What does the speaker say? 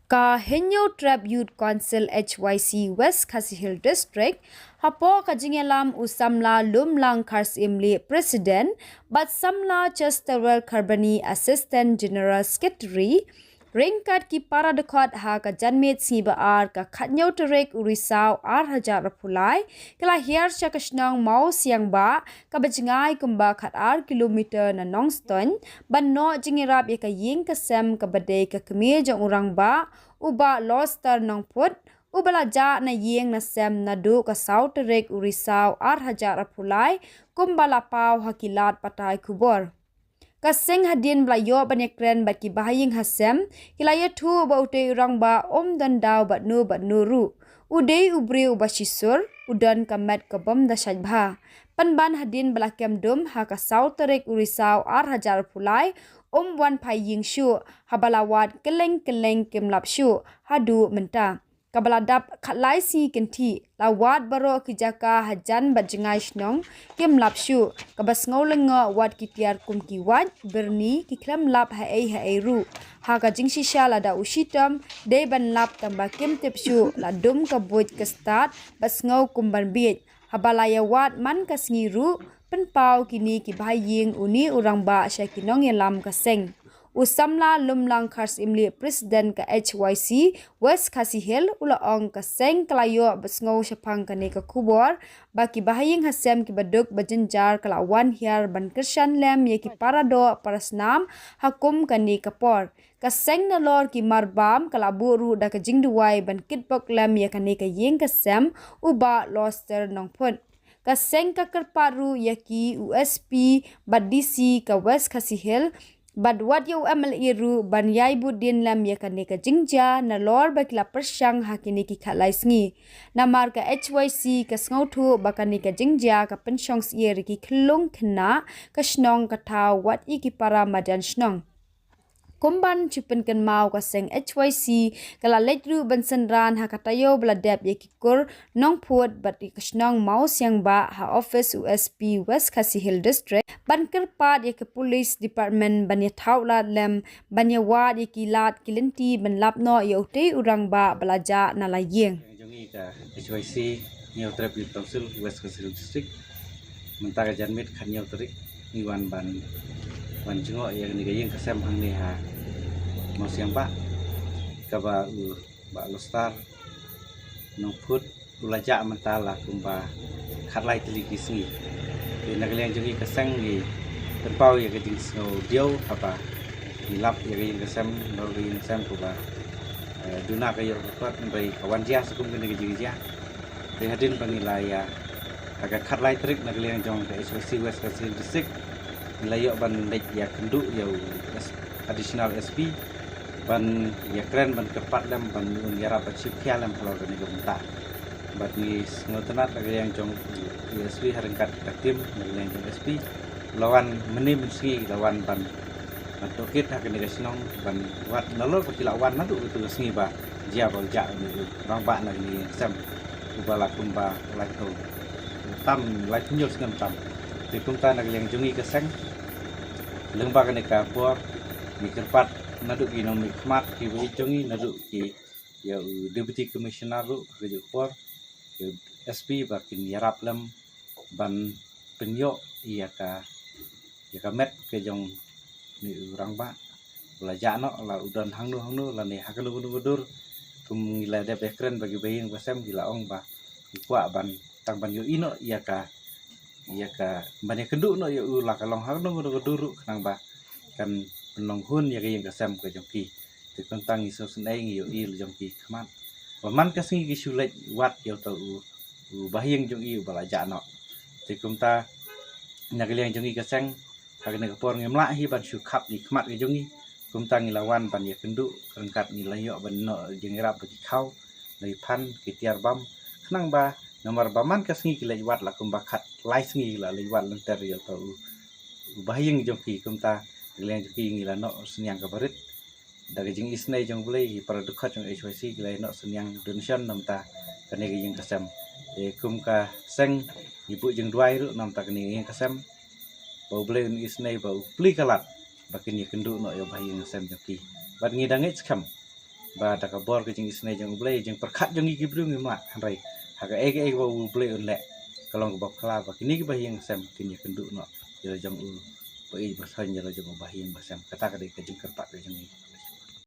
Ka Henyo Trap Youth Council HYC West Khasi Hill District hapo ka jingelam usamla lumlang khars imli president but samla Chesterwell Carbani Assistant General Secretary Ringkat ki para dekat ha ka janmit siba ar ka khatnyau terek urisau ar hajar rapulai kala hiar chakasnang mau siang ba ka bajingai kumba khat ar kilometer na nongston Badno jingirap ya ka ying ka sem ka badai ka kemir jong urang ba uba loster nong put ubala ja na ying na sem na du ka sau terek urisau ar hajar rapulai kumbala pau hakilat patai kubor Kaseng hadin belayo banyak kren baki bahaying hasem kilaya tu baute Rangbah dan daw Badno ru udai ubri ubasisur udan kamet kabam dasaj bha panban hadin belakem dum ha ka sau terek urisau ar hajar pulai wan phaying shu habalawat keleng kemlap shu hadu menta kabaladap khatlai si kenti lawat baro kijaka hajan bajngai snong kemlap shu kabasngau lenga wat kitiar kumki wat berni ki Khlem lap Eiei ru ha ka jingsi sha lada usitam de ban lap tamba kem tip shu la dum ka boj ka start basngau kumban biet habalaya wat man ka Sngi ru penpau kini ki bhaying uni urangba syakinong yalam ka seng Usamla lumlang khars imli president ka HYC West Khasi Hill ulaong ka seng kalayo basngau syapang kani ka kubor baki bahaying hasem ki baduk bajenjar kalawan hiar ban Krishan lem ye ki parado parasnam hakum kani kapor ka seng na lor ki marbam kalaburu da ka jingduwai ban kitbok lem ye kani ka ying ka sem uba loster nongpun kaseng ka kerparu yaki USP badisi ka West Khasi Hill Badwat yu amal iru ban yai bu Dien lam ya ka neka jingja na lor bakla persyang hakini ki khalai Sngi namar ka HYC ka sngau thu bakani ka jingja ka pensyong sier ki khlung khna ka snong ka thaw wat I ki para madan snong Kumban chupen kan mau ka seng HYC kala letru ban senran ha katayo bladep ye kikur nong phut bat ikasnong mau siang ba ha office USP West Khasi Hill District ban kerpat ye ke police department ban ye thaulat lem ban ye wad ye kilat kilenti ban lapno ye uti urang ba belaja na layeng jongi ka HYC New Trap Youth Council West Khasi Hill District mentara janmit khanyau terik niwan ban jengok yang digayeng kesem hang ni ha mau siang pak ka ba lostar nong put ulaja mentala kumba khatlai tili Sngi di nagliang jongi keseng ni terpau ya kejing snow dio apa hilap ya kejing kesem nol kejing kesem kuba duna kayo kuat dari kawan dia sukum kene kejing dia di hadin panilai ya agak khatlai trik nagliang jong ke HYC West Khasi District Layok ban lek ya kenduk ya additional SP ban ya keren ban kepat lam ban unjara pacip kialam kalau kini gemta bat ni ngotenat lagi yang jong SP haringkat tim lagi yang jong SP lawan meni Sngi lawan ban tokit hak ni gasnong ban wat nalor petilawan nadu itu Sngi ba dia ba ja ni Rangbah na ni sam ubala kumba laito tam lait nyol ngam tam di kumta nak yang jungi keseng lembah kaneka por di kerpat naduk ki nomi khmat ki wi jungi naduk ki ya deputy commissioner ru ke por SP bakin yarap lem ban penyo ya ka met ke jong ni Rangbah belajar no la udan hangnu la ni hakalu gudur kum ngila de bekren bagi bayin wasem gila ong ba ikwa ban tang ban yo ino ya ka banyak kenduk no ya ulah kalong hang no duru nang ba kan penong hun ya yang kesem ke jongki ti kontang iso Sngi yo il jongki khmat man ka Sngi ki sulet wat yo to bahing jong i balaja no ti kumta nagaliang jongki keseng hagene kapor ngemla hi ban su khap ni khmat ke jongi kumta ngilawan ban ya kenduk rengkat ngilayo ban no jengrap bagi khau dari pan kitiar bam nang ba nomor baman ka Sngi kilai wat la kumba khat lai Sngi la liwat lenter yo to bahing jongki kumta gileng jongki ngila no senyang ka barit daga jing isnai jong bulai para dukhat jong HYC gilai no senyang donation namta kane jing kasam kum ka seng ibu jeng duai ru namta kane jing kasam bau bulai isnai bau pli kalat bakin ye kendu no yo bahing kasam jongki bat ngidange chkam ba ta ka bor ke jing isne jang blai jing perkhat jang gi bru ngi mat han rai ha ka e ba u blai un le kalong ba kla ba kini ki ba hiang sem kini kendu no jero jang u ba i ba san jero jang ba hiang ba sem kata ka de ke jing kerpat jang